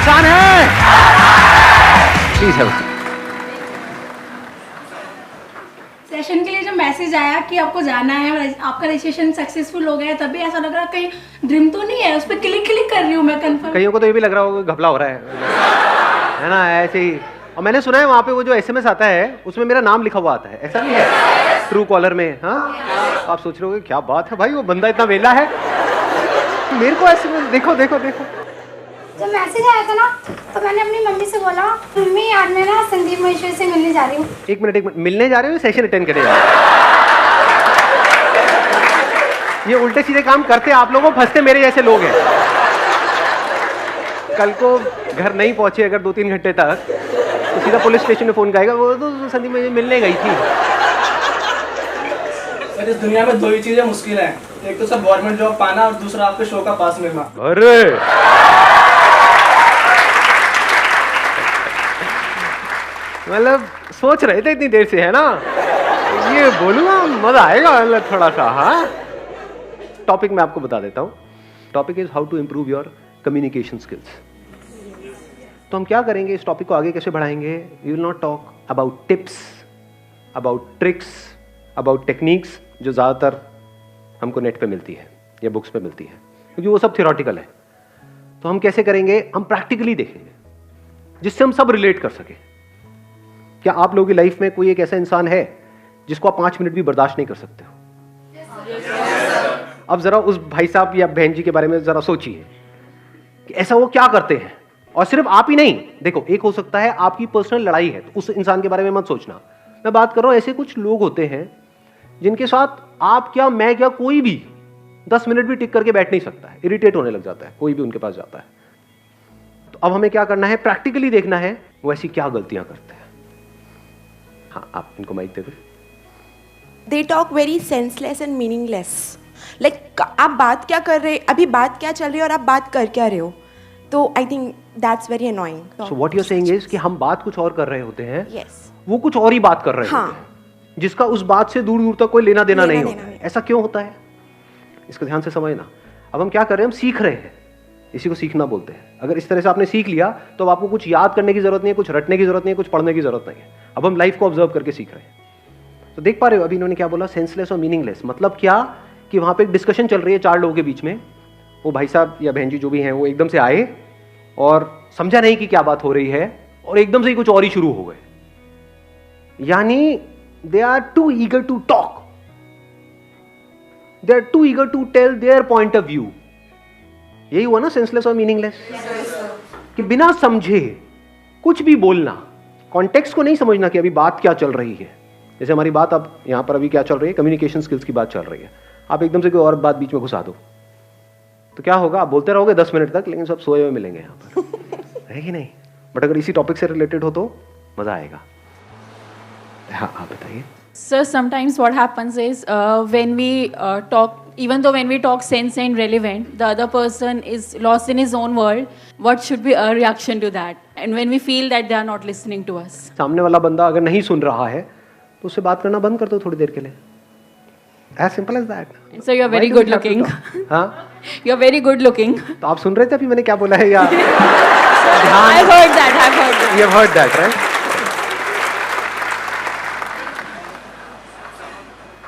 इंसान है? प्लीज है। सेशन के लिए जो मैसेज आया कि आपको जाना है और आपका रजिस्ट्रेशन सक्सेसफुल हो गया, तभी ऐसा लग रहा कहीं ड्रीम तो नहीं है, उस पर क्लिक कर रही हूँ मैं कंफर्म। कईयों को तो ये भी लग रहा होगा घपला हो रहा है ना, ऐसे ही। और मैंने सुना है वहाँ पे वो जो एसएमएस आता है उसमें मेरा नाम लिखा हुआ आता है, ऐसा नहीं है? ट्रू कॉलर में। हाँ, आप सोच रहे हो क्या बात है भाई, वो बंदा इतना वेला है। मेरे को एसएमएस देखो देखो देखो। जब मैसेज आया था ना तो मैंने अपनी मम्मी से बोला, मम्मी आज मैं ना संदीप महेश्वरी से मिलने जा रही हूँ। एक मिनट, मिलने जा रहे हो, सेशन अटेंड करने जा रहे हो? ये उल्टे सीधे काम करते आप लोगों, फंसते मेरे जैसे लोग हैं। कल को घर नहीं पहुंचे अगर 2-3 घंटे तक, तो सीधा पुलिस स्टेशन में फोन करेगा, वो तो संदीप मुझे मिलने गई थी। सर, इस दुनिया में 2 ही चीजें मुश्किल हैं, एक तो सब गवर्नमेंट जॉब पाना और दूसरा आपके शो का पास मिलना। अरे मतलब सोच रहे थे इतनी देर से, है ना? ये बोलूंगा मजा आएगा मतलब थोड़ा सा। हाँ, टॉपिक मैं आपको बता देता हूँ। Topic is how to improve your communication skills. तो हम क्या करेंगे, इस टॉपिक को आगे कैसे बढ़ाएंगे? We will not talk about tips, about tricks, about techniques जो ज़्यादातर हमको नेट पे मिलती है या बुक्स पे मिलती है, क्योंकि वो सब थियोरटिकल है। तो हम कैसे करेंगे? हम प्रैक्टिकली देखेंगे जिससे हम सब रिलेट कर सकें। क्या आप लोगों की लाइफ में कोई एक ऐसा इंसान है जिसको आप 5 मिनट भी बर्दाश्त नहीं कर सकते हो? अब जरा उस भाई साहब या बहन जी के बारे में जरा सोचिए कि ऐसा वो क्या करते हैं। और सिर्फ आप ही नहीं, देखो एक हो सकता है आपकी पर्सनल लड़ाई है, तो उस इंसान के बारे में मत सोचना। मैं बात कर रहा हूं ऐसे कुछ लोग होते हैं जिनके साथ आप क्या, मैं क्या, कोई भी 10 मिनट भी टिक करके बैठ नहीं सकता है, इरिटेट होने लग जाता है कोई भी उनके पास जाता है। तो अब हमें क्या करना है? प्रैक्टिकली देखना है वो ऐसी क्या गलतियां करते हैं। हाँ, आप इनको माइक दे दो। They talk very senseless and meaningless. Like आप बात क्या कर रहे, अभी बात क्या चल रही है और आप बात कर क्या रहे हो? तो I think that's very annoying. So what you're saying is कि हम बात कुछ और कर रहे होते हैं, Yes. वो कुछ और ही बात कर रहे होते हैं, जिसका उस बात से दूर दूर तक कोई लेना देना नहीं होता है। ऐसा क्यों होता है? इसको ध्यान से समझना। अब हम क्या कर रहे हैं? हम सीख रहे हैं, इसी को सीखना बोलते हैं। अगर इस तरह से आपने सीख लिया तो अब आपको कुछ याद करने की जरूरत नहीं है, कुछ रटने की जरूरत नहीं है, कुछ पढ़ने की जरूरत नहीं है। अब हम लाइफ को ऑब्जर्व करके सीख रहे हैं। तो देख पा रहे हो अभी इन्होंने क्या बोला? सेंसलेस और मीनिंगलेस। मतलब क्या कि वहां पे एक डिस्कशन चल रही है 4 लोगों के बीच में, वो भाई साहब या बहन जी जो भी हैं वो एकदम से आए और समझा नहीं कि क्या बात हो रही है और एकदम से ही कुछ और ही शुरू हो गए। यानी they are too eager to talk, they are too eager to tell their point of view. यही हुआ ना सेंसलेस और मीनिंगलेस, कि बिना समझे कुछ भी बोलना, कॉन्टेक्स्ट को नहीं समझना कि अभी बात क्या चल रही है। जैसे हमारी बात अब यहां पर अभी क्या चल रही है? कम्युनिकेशन स्किल्स की बात चल रही है। आप एकदम से कोई और बात बीच में घुसा दो तो क्या होगा? आप बोलते रहोगे 10 मिनट तक, लेकिन सब सोए हुए मिलेंगे यहां पर। है कि नहीं? बट अगर इसी टॉपिक से रिलेटेड हो तो मजा आएगा। हाँ, आप बताइए। Sir, sometimes what happens is when we talk, even though when we talk sense and relevant, the other person is lost in his own world. What should be our reaction to that? And when we feel that they are not listening to us. सामने वाला बंदा अगर नहीं सुन रहा है तो उससे बात करना बंद कर दो थोड़ी देर के लिए। As simple as that. So you are very good looking. हाँ? You are very good looking. तो आप सुन रहे थे अभी मैंने क्या बोला है या? I've heard that. I've heard that. You have heard that, right?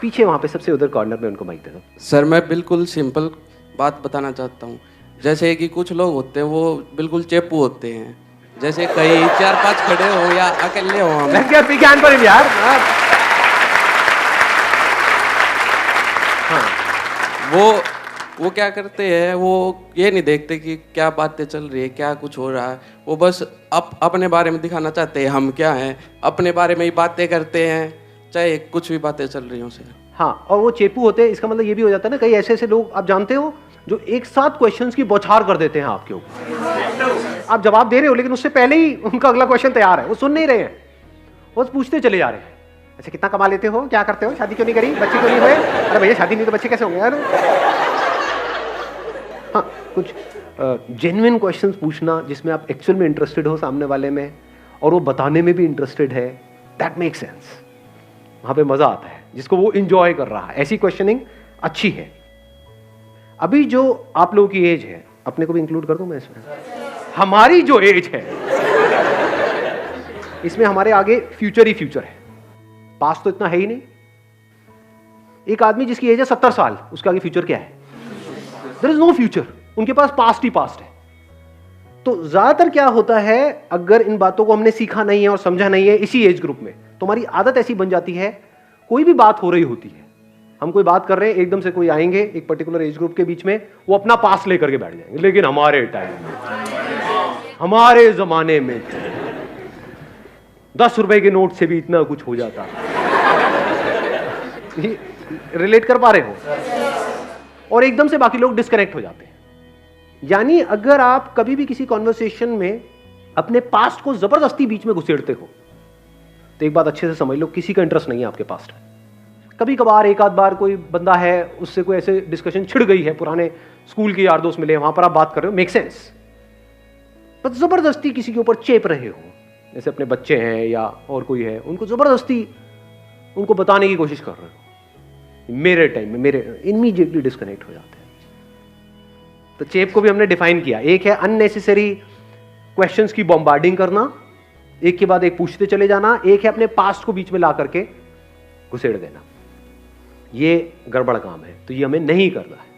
पीछे वहां पे सबसे उधर कॉर्नर में उनको माइक दे दो। सर, मैं बिल्कुल सिंपल बात बताना चाहता हूँ। जैसे कि कुछ लोग होते हैं वो बिल्कुल चेपू होते हैं, जैसे कई 4-5 खड़े हो या अकेले हो। हम विज्ञान पर यार। हाँ। वो क्या करते हैं, वो ये नहीं देखते कि क्या बातें चल रही है, क्या कुछ हो रहा है। वो बस अपने बारे में दिखाना चाहते हैं हम क्या हैं, अपने बारे में ही बातें करते हैं, चाहे कुछ भी बातें चल रही हो सर। हाँ, और वो चेपू होते हैं। इसका मतलब ये भी हो जाता है ना, कई ऐसे ऐसे लोग आप जानते हो जो एक साथ क्वेश्चंस की बौछार कर देते हैं आपके ऊपर। आप जवाब दे रहे हो लेकिन उससे पहले ही उनका अगला क्वेश्चन तैयार है, वो सुन नहीं रहे हैं, वो पूछते चले जा रहे हैं। ऐसे कितना कमा लेते हो, क्या करते हो, शादी क्यों नहीं करी, बच्चे क्यों नहीं हुए? अरे भैया शादी नहीं तो बच्चे कैसे होंगे यार? हाँ, कुछ जेन्युइन क्वेश्चंस पूछना जिसमें आप एक्चुअल में इंटरेस्टेड हो सामने वाले में और वो बताने में भी इंटरेस्टेड है, दैट मेक सेंस। वहां पे मजा आता है, जिसको वो इंजॉय कर रहा है। ऐसी क्वेश्चनिंग अच्छी है। अभी जो आप लोगों की एज है, अपने को भी इंक्लूड कर दूं मैं इसमें? हमारी जो एज है इसमें हमारे आगे फ्यूचर ही फ्यूचर है, पास्ट तो इतना है ही नहीं। एक आदमी जिसकी एज है 70 साल, उसके आगे फ्यूचर क्या है? देयर इज नो फ्यूचर, उनके पास पास्ट ही पास्ट है। तो ज्यादातर क्या होता है, अगर इन बातों को हमने सीखा नहीं है और समझा नहीं है इसी एज ग्रुप में, तो हमारी आदत ऐसी बन जाती है, कोई भी बात हो रही होती है, हम कोई बात कर रहे हैं, एकदम से कोई आएंगे एक पर्टिकुलर एज ग्रुप के बीच में, वो अपना पास लेकर के बैठ जाएंगे, लेकिन हमारे टाइम में, हमारे जमाने में 10 रुपए के नोट से भी इतना कुछ हो जाता। रिलेट कर पा रहे हो? और एकदम से बाकी लोग डिस्कनेक्ट हो जाते हैं। यानी अगर आप कभी भी किसी कॉन्वर्सेशन में अपने पास्ट को जबरदस्ती बीच में घुसेड़ते हो, तो एक बात अच्छे से समझ लो, किसी का इंटरेस्ट नहीं है आपके पास्ट में। कभी कभार एक आध बार कोई बंदा है, उससे कोई ऐसे डिस्कशन छिड़ गई है, पुराने स्कूल के यार दोस्त मिले, वहां पर आप बात कर रहे हो, मेक सेंस। पर जबरदस्ती किसी के ऊपर चेप रहे हो, जैसे अपने बच्चे हैं या और कोई है, उनको जबरदस्ती उनको बताने की कोशिश कर रहे हो, मेरे टाइम में, मेरे, इमीडिएटली डिस्कनेक्ट हो जाते हैं। तो चेप को भी हमने डिफाइन किया, एक है अननेसेसरी क्वेश्चंस की बॉम्बार्डिंग करना, एक के बाद एक पूछते चले जाना, एक है अपने पास्ट को बीच में ला करके घुसेड़ देना। ये गड़बड़ काम है, तो ये हमें नहीं करना है।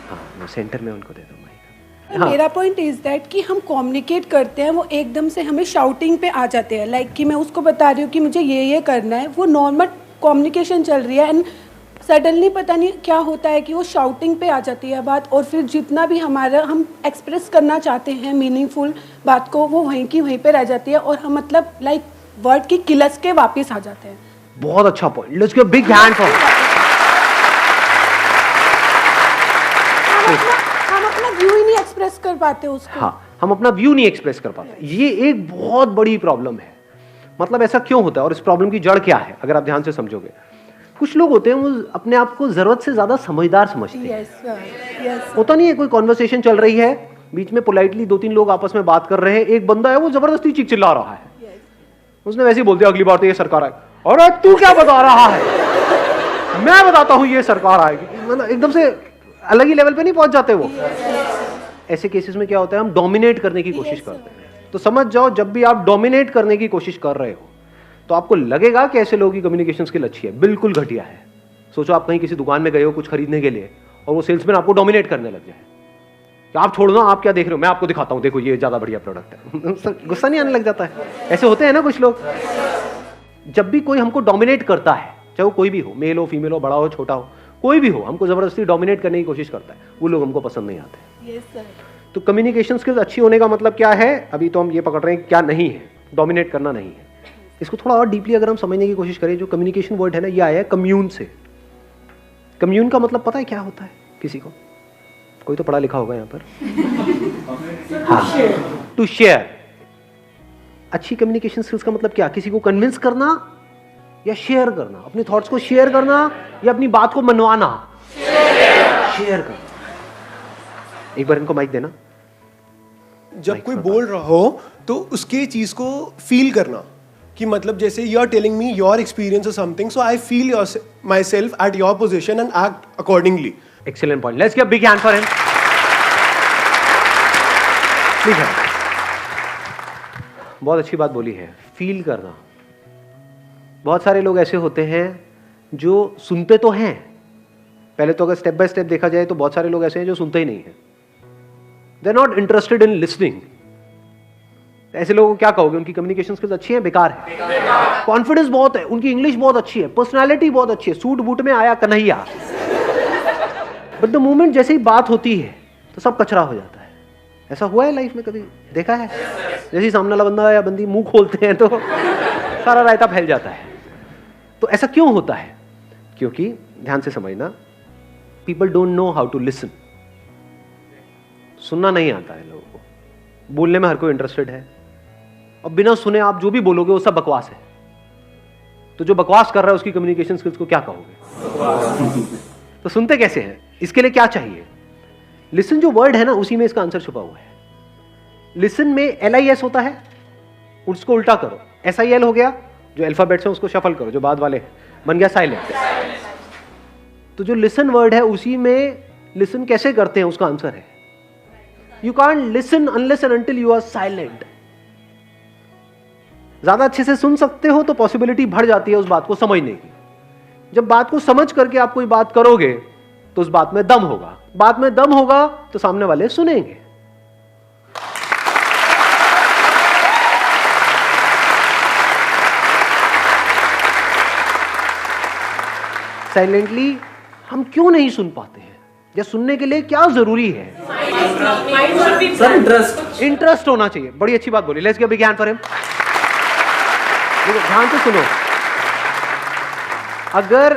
हाँ, मैं सेंटर में उनको दे दूँ माइक। हाँ। मेरा पॉइंट इज दैट कि हम कम्युनिकेट करते हैं, वो एकदम से हमें शाउटिंग पे आ जाते हैं, लाइक कि मैं उसको बता रही हूँ कि मुझे ये करना है, वो नॉर्मल कम्युनिकेशन चल रही है, एंड सडनली पता नहीं क्या होता है कि वो शाउटिंग पे आ जाती है बात, और फिर जितना भी हमारा हम एक्सप्रेस करना चाहते हैं मीनिंगफुल बात को, वो वहीं की वहीं पे रह जाती है, और हम मतलब लाइक वर्ड की किलस के वापस आ जाते हैं। बहुत अच्छा point, let's give big hand for. हम अपना व्यू ही नहीं एक्सप्रेस कर पाते उसको। हाँ, हम अपना व्यू नहीं एक्सप्रेस कर पाते, ये एक बहुत बड़ी प्रॉब्लम है। मतलब ऐसा क्यों होता है और इस प्रॉब्लम की जड़ क्या है, अगर आप ध्यान से समझोगे। कुछ लोग होते हैं वो अपने आप को जरूरत से ज्यादा समझदार समझते हैं। यस। होता नहीं है, कोई कॉन्वर्सेशन चल रही है, बीच में पोलाइटली 2-3 लोग आपस में बात कर रहे हैं, एक बंदा है वो जबरदस्ती चीख चिल्ला रहा है, उसने वैसे ही बोल दिया अगली बार तो ये सरकार आए, और तू क्या बता रहा है, मैं बताता हूं ये सरकार आएगी। मतलब एकदम से अलग ही लेवल पे नहीं पहुंच जाते वो। ऐसे केसेस में क्या होता है, हम डोमिनेट करने की कोशिश करते हैं। तो समझ जाओ, जब भी आप डोमिनेट करने की कोशिश कर रहे हो तो आपको लगेगा कि ऐसे लोगों की कम्युनिकेशन स्किल अच्छी है, बिल्कुल घटिया है। सोचो आप कहीं किसी दुकान में गए हो कुछ खरीदने के लिए, और वो सेल्समैन आपको डोमिनेट करने लग जाए कि आप छोड़ दो, आप क्या देख रहे हो, मैं आपको दिखाता हूं, देखो ये ज्यादा बढ़िया प्रोडक्ट है। गुस्सा नहीं आने लग जाता है? ऐसे होते हैं ना कुछ लोग। जब भी कोई हमको डोमिनेट करता है, चाहे वो कोई भी हो, मेल हो, फीमेल हो, बड़ा हो, छोटा हो, कोई भी हो, हमको जबरदस्ती डोमिनेट करने की कोशिश करता है, वो लोग हमको पसंद नहीं आते। Yes sir. तो कम्युनिकेशन स्किल्स अच्छी होने का मतलब क्या है, अभी तो हम ये पकड़ रहे हैं क्या नहीं है, डोमिनेट करना नहीं है। इसको थोड़ा और डीपली अगर हम समझने की कोशिश करें, जो कम्युनिकेशन वर्ड है ना, ये आया है कम्यून से। कम्यून का मतलब पता है क्या होता है किसी को? कोई तो पढ़ा लिखा होगा यहाँ पर। हाँ, टू शेयर। अच्छी कम्युनिकेशन स्किल्स का मतलब क्या? किसी को कन्विंस करना या शेयर करना, अपने थॉट्स को शेयर करना या अपनी बात को मनवाना। शेयर करना। एक बार इनको माइक देना। जब कोई बोल रहा हो तो उसके चीज को फील करना, कि मतलब जैसे you are telling me your experience और something, so I feel my self at your position and act accordingly. Excellent point, let's give big hand for him. ठीक है, बहुत अच्छी बात बोली है, फील करना। बहुत सारे लोग ऐसे होते हैं जो सुनते तो हैं, पहले तो अगर स्टेप बाय स्टेप देखा जाए तो बहुत सारे लोग ऐसे हैं जो सुनते ही नहीं हैं, they are not interested in listening. ऐसे लोगों को क्या कहोगे? उनकी कम्युनिकेशन स्किल्स अच्छी है, बेकार है? कॉन्फिडेंस बहुत है, उनकी इंग्लिश बहुत अच्छी है, पर्सनालिटी बहुत अच्छी है, सूट बूट में आया कन्हैया, बट द मोमेंट जैसे ही बात होती है तो सब कचरा हो जाता है। ऐसा हुआ है लाइफ में कभी? देखा है? जैसे ही सामने वाला बंदा या बंदी मुंह खोलते हैं तो सारा रायता फैल जाता है। तो ऐसा क्यों होता है? क्योंकि ध्यान से समझना, people don't know how to listen. सुनना नहीं आता है लोगों को, बोलने में हर कोई इंटरेस्टेड है, और बिना सुने आप जो भी बोलोगे वो सब बकवास है। तो जो बकवास कर रहा है उसकी कम्युनिकेशन स्किल्स को क्या कहोगे? तो सुनते कैसे हैं? इसके लिए क्या चाहिए? लिसन जो वर्ड है ना, उसी में इसका आंसर छुपा हुआ है। लिसन में LIS होता है, उसको उल्टा करो, SIL हो गया, जो अल्फाबेट्स हैं उसको शफल करो, जो बाद वाले हैं, बन गया साइलेंट। तो जो लिसन वर्ड है उसी में लिसन कैसे करते हैं उसका आंसर है। You can't listen unless and until you are silent. ज्यादा अच्छे से सुन सकते हो तो पॉसिबिलिटी बढ़ जाती है उस बात को समझने की। जब बात को समझ करके आप कोई बात करोगे तो उस बात में दम होगा, बात में दम होगा तो सामने वाले सुनेंगे। साइलेंटली हम क्यों नहीं सुन पाते हैं, या सुनने के लिए क्या जरूरी है? सर इंटरेस्ट इंटरेस्ट होना चाहिए। बड़ी अच्छी बात बोली। Let's give a big hand for him. देखो ध्यान से सुनो, अगर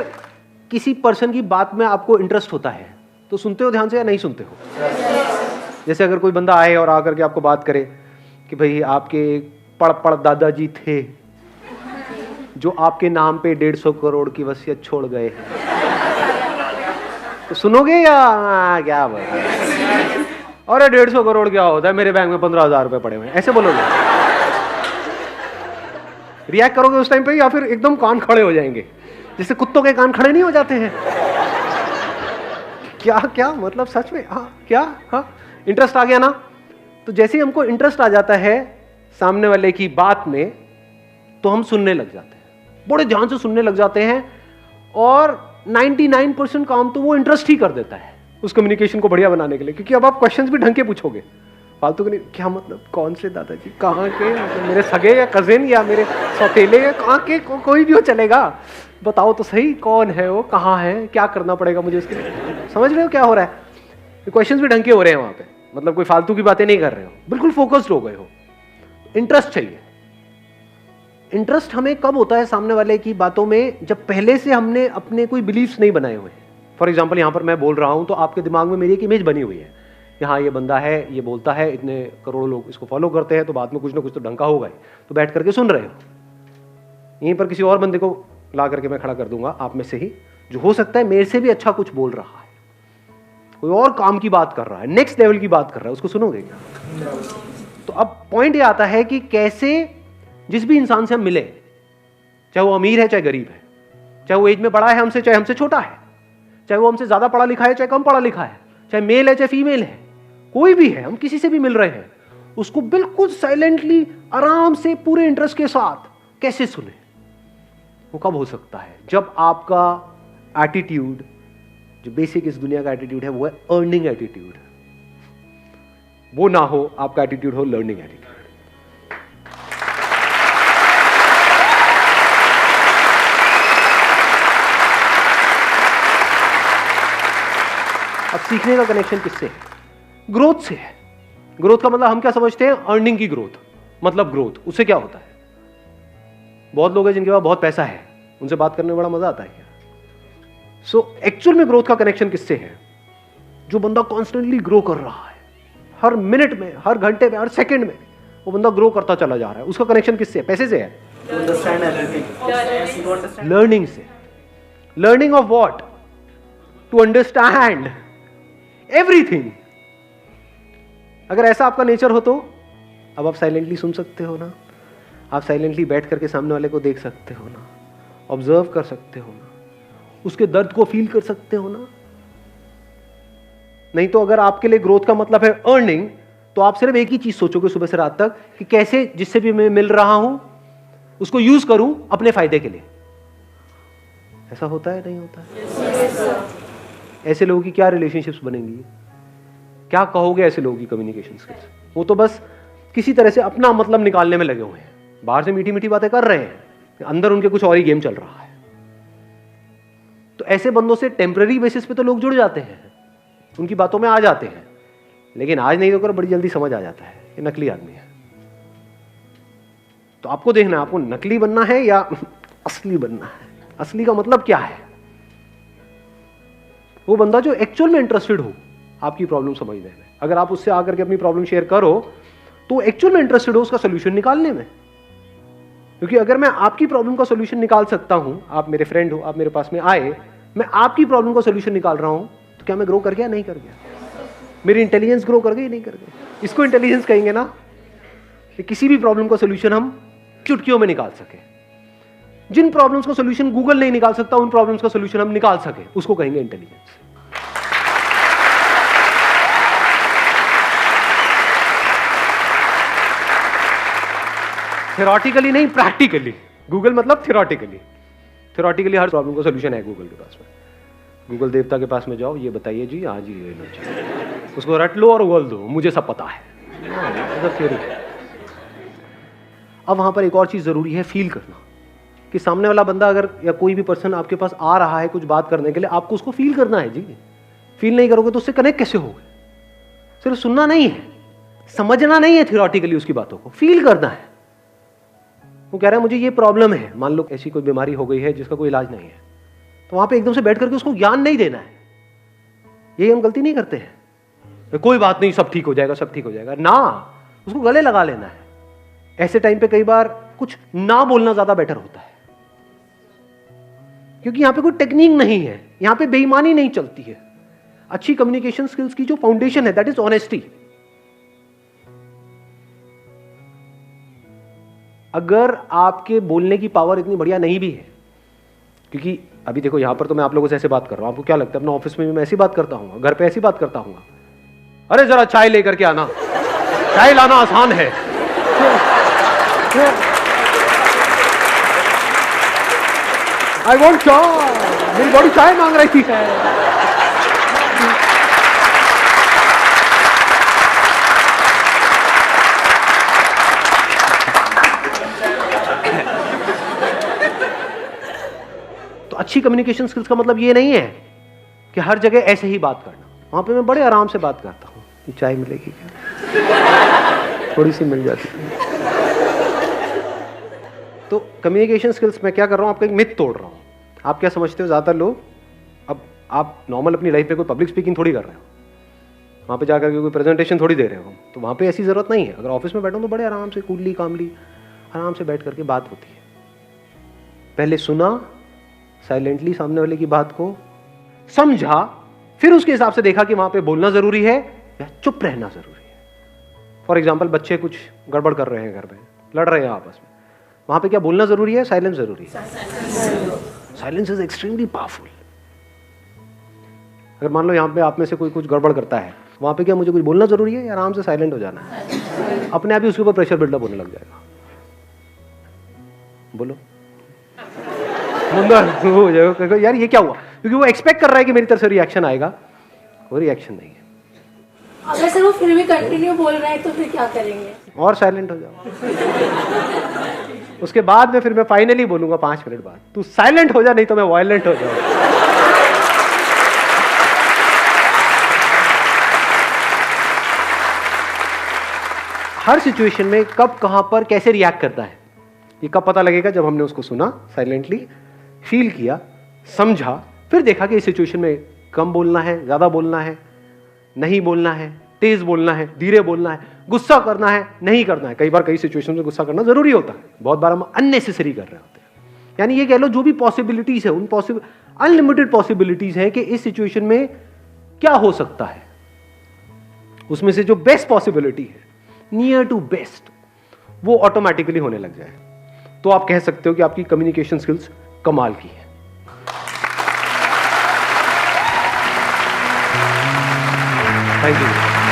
किसी पर्सन की बात में आपको इंटरेस्ट होता है तो सुनते हो ध्यान से या नहीं सुनते हो? जैसे अगर कोई बंदा आए और आकर के आपको बात करे कि भाई आपके पड़ दादाजी थे जो आपके नाम पे 150 करोड़ की वसीयत छोड़ गए, तो सुनोगे या क्या बात है? अरे 150 करोड़ क्या होता है, मेरे बैंक में 15,000 रुपए पड़े हुए हैं, ऐसे बोलोगे? रिएक्ट करोगे उस टाइम पे या फिर एकदम कान खड़े हो जाएंगे, जैसे कुत्तों के कान खड़े नहीं हो जाते हैं? क्या क्या मतलब सच में? हाँ क्या? हाँ इंटरेस्ट आ गया ना? तो जैसे ही हमको इंटरेस्ट आ जाता है सामने वाले की बात में तो हम सुनने लग जाते हैं, बड़े ध्यान से सुनने लग जाते हैं, और 99% काम तो वो इंटरेस्ट ही कर देता है उस कम्युनिकेशन को बढ़िया बनाने के लिए। क्योंकि अब आप क्वेश्चंस भी ढंग के पूछोगे, फालतू के नहीं। क्या मतलब? कौन से दादाजी? कहाँ के? मतलब मेरे सगे या कजिन या मेरे सौतेले या कहाँ के? कोई भी हो चलेगा, बताओ तो सही कौन है वो, कहाँ है, क्या करना पड़ेगा मुझे उसके लिए? समझ रहे हो क्या हो रहा है? क्वेश्चंस भी ढंग के हो रहे हैं वहां पे, मतलब कोई फालतू की बातें नहीं कर रहे हो, बिल्कुल फोकस्ड हो गए हो। इंटरेस्ट चाहिए। इंटरेस्ट हमें कब होता है सामने वाले की बातों में? जब पहले से हमने अपने कोई बिलीफ्स नहीं बनाए हुए। फॉर एग्जाम्पल यहां पर मैं बोल रहा हूं तो आपके दिमाग में मेरी एक इमेज बनी हुई है कि हाँ ये बंदा है, ये बोलता है, इतने करोड़ों लोग इसको फॉलो करते हैं, तो बाद में कुछ ना कुछ तो ढंग का होगा ही, तो बैठ करके सुन रहे हो। यहीं पर किसी और बंदे को ला करके मैं खड़ा कर दूंगा आप में से ही, जो हो सकता है मेरे से भी अच्छा कुछ बोल रहा है, कोई और काम की बात कर रहा है, नेक्स्ट लेवल की बात कर रहा है, उसको सुनोगे क्या? तो अब पॉइंट ये आता है कि कैसे जिस भी इंसान से हम मिले, चाहे वो अमीर है चाहे गरीब है, चाहे वो एज में बड़ा है हमसे चाहे हमसे छोटा है, चाहे वो हमसे ज्यादा पढ़ा लिखा है चाहे कम पढ़ा लिखा है, चाहे मेल है चाहे फीमेल है, कोई भी है, हम किसी से भी मिल रहे हैं, उसको बिल्कुल साइलेंटली आराम से पूरे इंटरेस्ट के साथ कैसे सुने? वो कब हो सकता है? जब आपका एटीट्यूड, जो बेसिक इस दुनिया का एटीट्यूड है, वो है अर्निंग एटीट्यूड, वो ना हो, आपका एटीट्यूड हो लर्निंग एटीट्यूड। अब सीखने का कनेक्शन किससे है? ग्रोथ से है। ग्रोथ का मतलब हम क्या समझते हैं? अर्निंग की ग्रोथ, मतलब ग्रोथ। उससे क्या होता है? बहुत लोग हैं जिनके पास बहुत पैसा है, उनसे बात करने में बड़ा मजा आता है क्या? सो एक्चुअल में ग्रोथ का कनेक्शन किससे है? जो बंदा कॉन्स्टेंटली ग्रो कर रहा है, हर मिनट में, हर घंटे में, हर सेकंड में वो बंदा ग्रो करता चला जा रहा है, उसका कनेक्शन किससे है? पैसे से है? लर्निंग से। Learning of what? To understand everything. अगर ऐसा आपका नेचर हो तो अब आप साइलेंटली सुन सकते हो ना, आप साइलेंटली बैठ करके सामने वाले को देख सकते हो ना, ऑब्जर्व कर सकते हो ना, उसके दर्द को फील कर सकते हो ना। नहीं तो अगर आपके लिए ग्रोथ का मतलब है अर्निंग, तो आप सिर्फ एक ही चीज सोचोगे सुबह से रात तक कि कैसे जिससे भी मैं मिल रहा हूं उसको यूज करूं अपने फायदे के लिए। ऐसा होता है? नहीं होता है? ऐसे लोगों की क्या रिलेशनशिप्स बनेंगी? क्या कहोगे ऐसे लोगों की कम्युनिकेशन स्किल्स? वो तो बस किसी तरह से अपना मतलब निकालने में लगे हुए हैं, बाहर से मीठी मीठी बातें कर रहे हैं, अंदर उनके कुछ और ही गेम चल रहा है। तो ऐसे बंदों से टेम्पररी बेसिस पे तो लोग जुड़ जाते हैं, उनकी बातों में आ जाते हैं, लेकिन आज नहीं होकर बड़ी जल्दी समझ आ जाता है कि नकली आदमी है। तो आपको देखना है, आपको नकली बनना है या असली बनना है। असली का मतलब क्या है? वो बंदा जो एक्चुअल में इंटरेस्टेड हो आपकी प्रॉब्लम समझने में। अगर आप उससे आकर के अपनी प्रॉब्लम शेयर करो तो एक्चुअल में इंटरेस्टेड हो उसका सोल्यूशन निकालने में। क्योंकि अगर मैं आपकी प्रॉब्लम का सोल्यूशन निकाल सकता हूं, आप मेरे फ्रेंड हो, आप मेरे पास में आए, मैं आपकी प्रॉब्लम का सोल्यूशन निकाल रहा हूं, तो क्या मैं ग्रो कर गया? नहीं कर गया। मेरी इंटेलिजेंस ग्रो कर गई? नहीं कर गई। इसको इंटेलिजेंस कहेंगे ना, कि किसी भी प्रॉब्लम का सोल्यूशन हम चुटकियों में निकाल सके। जिन प्रॉब्लम्स का सोल्यूशन गूगल नहीं निकाल सकता, उन प्रॉब्लम्स का सोल्यूशन हम निकाल सके, उसको कहेंगे इंटेलिजेंस। थ्योरेटिकली नहीं, प्रैक्टिकली। गूगल मतलब थ्योरेटिकली। थ्योरेटिकली हर प्रॉब्लम का सोल्यूशन है गूगल के पास में। गूगल देवता के पास में जाओ, ये बताइए जी, हाँ जी ये लो जी, उसको रट लो और उगल दो, मुझे सब पता है। थ्योरी। अब वहां पर एक और चीज जरूरी है, फील करना, कि सामने वाला बंदा अगर या कोई भी पर्सन आपके पास आ रहा है कुछ बात करने के लिए, आपको उसको फील करना है जी। फील नहीं करोगे तो उससे कनेक्ट कैसे होगे? सिर्फ सुनना नहीं है, समझना नहीं है थ्योरेटिकली उसकी बातों को, फील करना है। वो कह रहा है मुझे ये प्रॉब्लम है, मान लो ऐसी कोई बीमारी हो गई है जिसका कोई इलाज नहीं है, तो वहां पे एकदम से बैठ करके उसको ज्ञान नहीं देना है। यही हम गलती नहीं करते हैं, कोई बात नहीं, सब ठीक हो जाएगा, सब ठीक हो जाएगा ना, उसको गले लगा लेना है। ऐसे टाइम पे कई बार कुछ ना बोलना ज्यादा बेटर होता है, क्योंकि यहां पे कोई टेक्निक नहीं है, यहां पे बेईमानी नहीं चलती है। अच्छी कम्युनिकेशन स्किल्स की जो फाउंडेशन है दैट इज ऑनेस्टी। अगर आपके बोलने की पावर इतनी बढ़िया नहीं भी है, क्योंकि अभी देखो यहां पर तो मैं आप लोगों से ऐसे बात कर रहा हूं, आपको क्या लगता है अपना ऑफिस में भी मैं ऐसी बात करता हूं, घर पे ऐसी बात करता हूं, अरे जरा चाय लेकर के आना, चाय लाना आसान है। आई वॉन्ट चाय, मेरी बॉडी चाय मांग रही है। तो अच्छी कम्युनिकेशन स्किल्स का मतलब ये नहीं है कि हर जगह ऐसे ही बात करना। वहां पे मैं बड़े आराम से बात करता हूँ, चाय मिलेगी क्या, थोड़ी सी मिल जाती है। तो कम्युनिकेशन स्किल्स मैं क्या कर रहा हूँ, आपका एक मिथ तोड़ रहा हूँ। आप क्या समझते हो, ज़्यादातर लोग, अब आप नॉर्मल अपनी लाइफ में कोई पब्लिक स्पीकिंग थोड़ी कर रहे हो, वहाँ पे जाकर के कोई प्रेजेंटेशन थोड़ी दे रहे हो, तो वहाँ पे ऐसी ज़रूरत नहीं है। अगर ऑफिस में बैठो तो बड़े आराम से कूलली कामली आराम से बैठ करके बात होती है। पहले सुना साइलेंटली सामने वाले की बात को, समझा, फिर उसके हिसाब से देखा कि वहाँ पे बोलना ज़रूरी है या चुप रहना ज़रूरी है। फॉर एग्जाम्पल बच्चे कुछ गड़बड़ कर रहे हैं घर में, लड़ रहे हैं आपस में, वहाँ पे क्या बोलना ज़रूरी है, साइलेंस ज़रूरी है? Silence is extremely powerful. अगर मान लो यहाँ पे आप में से कोई कुछ गड़बड़ करता है, वहाँ पे क्या मुझे कुछ बोलना ज़रूरी है या आराम से साइलेंट हो जाना है? अपने आप ही उसके ऊपर प्रेशर बिल्डअप होने लग जाएगा। बोलो हो जाएगा यार, ये क्या हुआ, क्योंकि वो एक्सपेक्ट कर रहा है कि मेरी तरफ से रिएक्शन आएगा, कोई रिएक्शन नहीं है। अगर सर वो फिर भी कंटिन्यू बोल रहा है तो फिर क्या करेंगे? और साइलेंट हो जाओ। उसके बाद में फिर मैं फाइनली बोलूंगा 5 मिनट बाद, तू साइलेंट हो जा, नहीं तो मैं वायलेंट हो जाऊंगा। हर सिचुएशन में कब, कहां पर, कैसे रिएक्ट करता है, ये कब पता लगेगा? जब हमने उसको सुना, साइलेंटली फील किया, समझा, फिर देखा कि इस सिचुएशन में कम बोलना है, ज्यादा बोलना है, नहीं बोलना है, तेज बोलना है, धीरे बोलना है, गुस्सा करना है, नहीं करना है। कई बार कई सिचुएशन में गुस्सा करना जरूरी होता है, बहुत बार हम अननेसेसरी कर रहे होते हैं। यानी ये कह लो जो भी पॉसिबिलिटीज है, उन अनलिमिटेड पॉसिबिलिटीज है कि इस सिचुएशन में क्या हो सकता है, उसमें से जो बेस्ट पॉसिबिलिटी है, नियर टू बेस्ट, वो ऑटोमेटिकली होने लग जाए। तो आप कह सकते हो कि आपकी कम्युनिकेशन स्किल्स कमाल की है। Thank you.